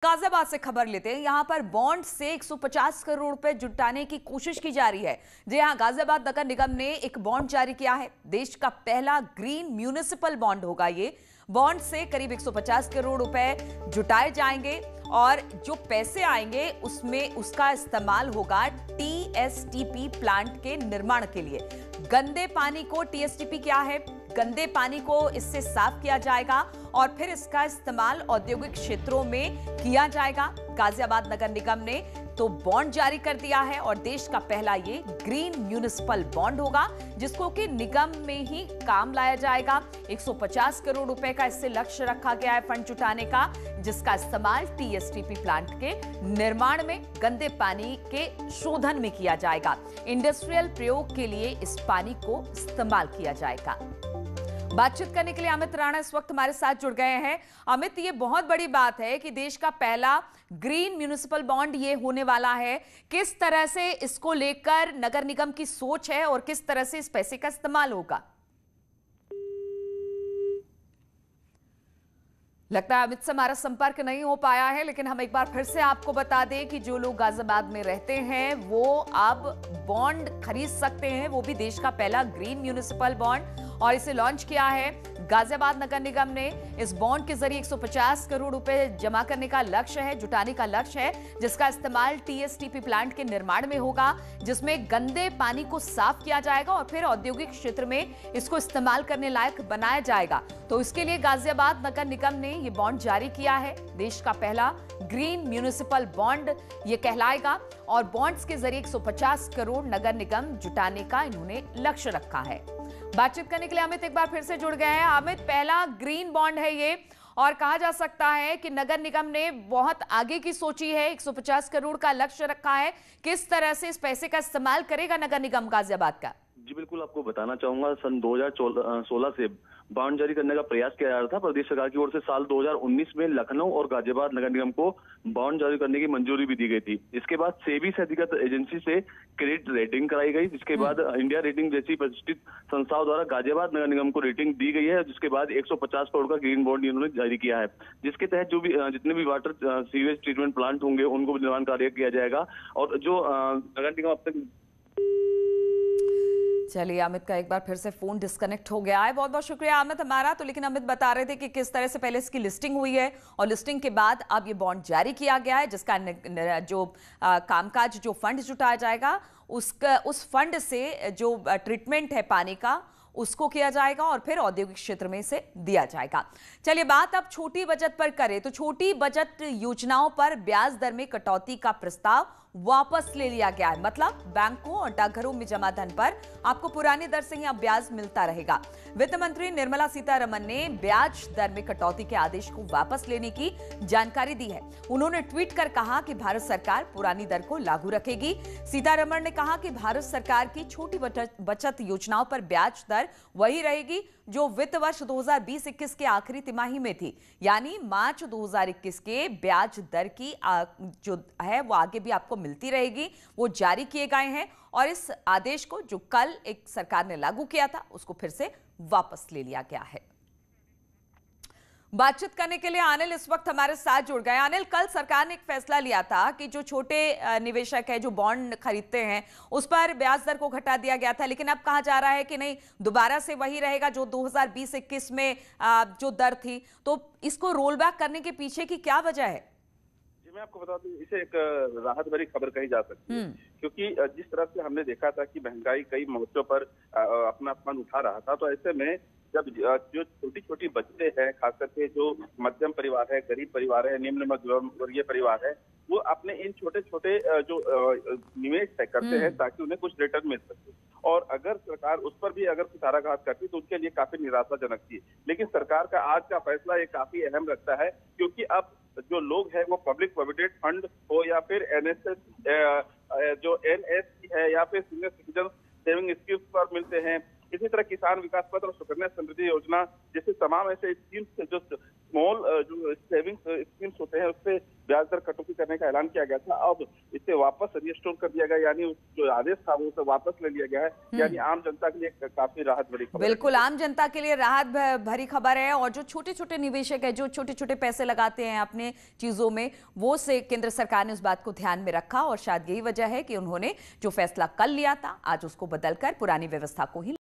गाजियाबाद से खबर लेते हैं। यहां पर बॉन्ड से 150 करोड़ रुपए जुटाने की कोशिश की जा रही है। जी हां, गाजियाबाद नगर निगम ने एक बॉन्ड जारी किया है। देश का पहला ग्रीन म्यूनिसिपल बॉन्ड होगा ये। बॉन्ड से करीब 150 करोड़ रुपए जुटाए जाएंगे और जो पैसे आएंगे उसमें उसका इस्तेमाल होगा टीएसटीपी प्लांट के निर्माण के लिए। गंदे पानी को टीएसटीपी क्या है? गंदे पानी को इससे साफ किया जाएगा और फिर इसका इस्तेमाल औद्योगिक क्षेत्रों में किया जाएगा। गाजियाबाद नगर निगम ने तो बॉन्ड जारी कर दिया है और देश का पहला ये ग्रीन म्यूनिसिपल बॉन्ड होगा जिसको कि निगम में ही काम लाया जाएगा। 150 करोड़ रुपए का इससे लक्ष्य रखा गया है फंड जुटाने का, जिसका इस्तेमाल टीएसटीपी प्लांट के निर्माण में गंदे पानी के शोधन में किया जाएगा। इंडस्ट्रियल प्रयोग के लिए इस पानी को इस्तेमाल किया जाएगा। बातचीत करने के लिए अमित राणा इस वक्त हमारे साथ जुड़ गए हैं। अमित, ये बहुत बड़ी बात है कि देश का पहला ग्रीन म्यूनिसिपल बॉन्ड ये होने वाला है। किस तरह से इसको लेकर नगर निगम की सोच है और किस तरह से इस पैसे का इस्तेमाल होगा? लगता है अमित से हमारा संपर्क नहीं हो पाया है, लेकिन हम एक बार फिर से आपको बता दें कि जो लोग गाजियाबाद में रहते हैं वो अब बॉन्ड खरीद सकते हैं, वो भी देश का पहला ग्रीन म्यूनिसिपल बॉन्ड, और इसे लॉन्च किया है गाजियाबाद नगर निगम ने। इस बॉन्ड के जरिए 150 करोड़ रुपए जमा करने का लक्ष्य है, जुटाने का लक्ष्य है, जिसका इस्तेमाल टीएसटीपी प्लांट के निर्माण में होगा, जिसमें गंदे पानी को साफ किया जाएगा और फिर औद्योगिक क्षेत्र में इसको इस्तेमाल करने लायक बनाया जाएगा। तो इसके लिए गाजियाबाद नगर निगम ने ये बॉन्ड जारी किया है। देश का पहला ग्रीन म्यूनिसिपल बॉन्ड ये कहलाएगा और बॉन्ड्स के जरिए 150 करोड़ नगर निगम जुटाने का इन्होंने लक्ष्य रखा है। बातचीत करने के लिए अमित एक बार फिर से जुड़ गए हैं। अमित, पहला ग्रीन बॉन्ड है ये और कहा जा सकता है कि नगर निगम ने बहुत आगे की सोची है, 150 करोड़ का लक्ष्य रखा है। किस तरह से इस पैसे का इस्तेमाल करेगा नगर निगम गाजियाबाद का? जी बिल्कुल, आपको बताना चाहूंगा, सन 2016 से बॉन्ड जारी करने का प्रयास किया जा रहा था प्रदेश सरकार की ओर से। साल 2019 में लखनऊ और गाजियाबाद नगर निगम को बॉन्ड जारी करने की मंजूरी भी दी गई थी। इसके बाद सेबी से अधिकृत एजेंसी से क्रेडिट रेटिंग कराई गई, जिसके बाद इंडिया रेटिंग जैसी प्रतिष्ठित संस्थाओं द्वारा गाजियाबाद नगर निगम को रेटिंग दी गई है, जिसके बाद 150 करोड़ का ग्रीन बॉन्ड इन्होंने जारी किया है, जिसके तहत जो भी जितने भी वाटर सीवेज ट्रीटमेंट प्लांट होंगे उनको निर्माण कार्य किया जाएगा। और जो नगर निगम अब तक। चलिए, अमित का एक बार फिर से फोन डिस्कनेक्ट हो गया है। बहुत बहुत शुक्रिया अमित हमारा। तो लेकिन अमित बता रहे थे कि किस तरह से पहले इसकी लिस्टिंग हुई है और लिस्टिंग के बाद अब ये बॉन्ड जारी किया गया है, जिसका जो कामकाज जो फंड जुटाया जाएगा उस फंड से जो ट्रीटमेंट है पानी का उसको किया जाएगा और फिर औद्योगिक क्षेत्र में इसे दिया जाएगा। चलिए, बात अब छोटी बचत पर करें तो छोटी बचत योजनाओं पर ब्याज दर में कटौती का प्रस्ताव वापस ले लिया गया है। मतलब बैंकों और डाकघरों में जमा धन पर आपको पुरानी दर से ही अब ब्याज मिलता रहेगा। वित्त मंत्री निर्मला सीतारमण ने ब्याज दर में कटौती के आदेश को वापस लेने की जानकारी दी है। उन्होंने ट्वीट कर कहा कि भारत सरकार पुरानी दर को लागू रखेगी। सीतारमण ने कहा कि भारत सरकार की छोटी बचत योजनाओं पर ब्याज दर वही रहेगी जो वित्त वर्ष 2020-21 के आखिरी तिमाही में थी, यानी मार्च 2021 के ब्याज दर की जो है वो आगे भी आपको मिलती रहेगी। वो जारी किए गए हैं और इस आदेश को जो कल एक सरकार ने लागू किया था उसको फिर से वापस ले लिया गया है। बातचीत करने के लिए अनिल इस वक्त हमारे साथ जुड़ गए। अनिल, कल सरकार ने एक फैसला लिया था कि जो छोटे निवेशक है जो बॉन्ड खरीदते हैं उस पर ब्याज दर को घटा दिया गया था, लेकिन अब कहा जा रहा है कि नहीं, दोबारा से वही रहेगा जो 2020-21 में जो दर थी। तो इसको रोल बैक करने के पीछे की क्या वजह है? जी मैं आपको बता दूं, इसे एक राहत भरी खबर कही जा सकती है, क्योंकि जिस तरह से हमने देखा था कि महंगाई कई मोर्चों पर अपना अपमान उठा रहा था, तो ऐसे में जब जो छोटी छोटी बच्चे हैं, खास करके जो मध्यम परिवार है, गरीब परिवार है, निम्न मध्यम वर्गीय परिवार है, वो अपने इन छोटे छोटे जो निवेश तय करते हैं ताकि उन्हें कुछ रिटर्न मिल सके। और अगर सरकार उस पर भी अगर कुठाराघात करती तो उनके लिए काफी निराशाजनक थी। लेकिन सरकार का आज का फैसला ये काफी अहम लगता है, क्योंकि अब जो लोग हैं वो पब्लिक प्रोविडेंट फंड हो या फिर एनएसएस जो एनएससी है या फिर सीनियर सिटीजन सेविंग स्कीम्स पर मिलते हैं। इसी तरह किसान विकास पत्र और सुकन्या समृद्धि योजना जैसे तमाम ऐसे स्कीम्स जो स्मॉल जो सेविंग्स स्कीम्स होते हैं उससे ब्याज ब्याज दर कटौती करने का ऐलान किया गया था, अब इसे वापस रिस्टोर कर दिया गया, यानी जो आदेश था वो उसे वापस ले लिया गया है। यानी आम जनता के लिए काफी राहत भरी खबर है। बिल्कुल, आम जनता के लिए राहत भरी खबर है। और जो छोटे छोटे निवेशक है, जो छोटे छोटे पैसे लगाते हैं अपने चीजों में, वो से केंद्र सरकार ने उस बात को ध्यान में रखा और शायद यही वजह है कि उन्होंने जो फैसला कल लिया था आज उसको बदलकर पुरानी व्यवस्था को ही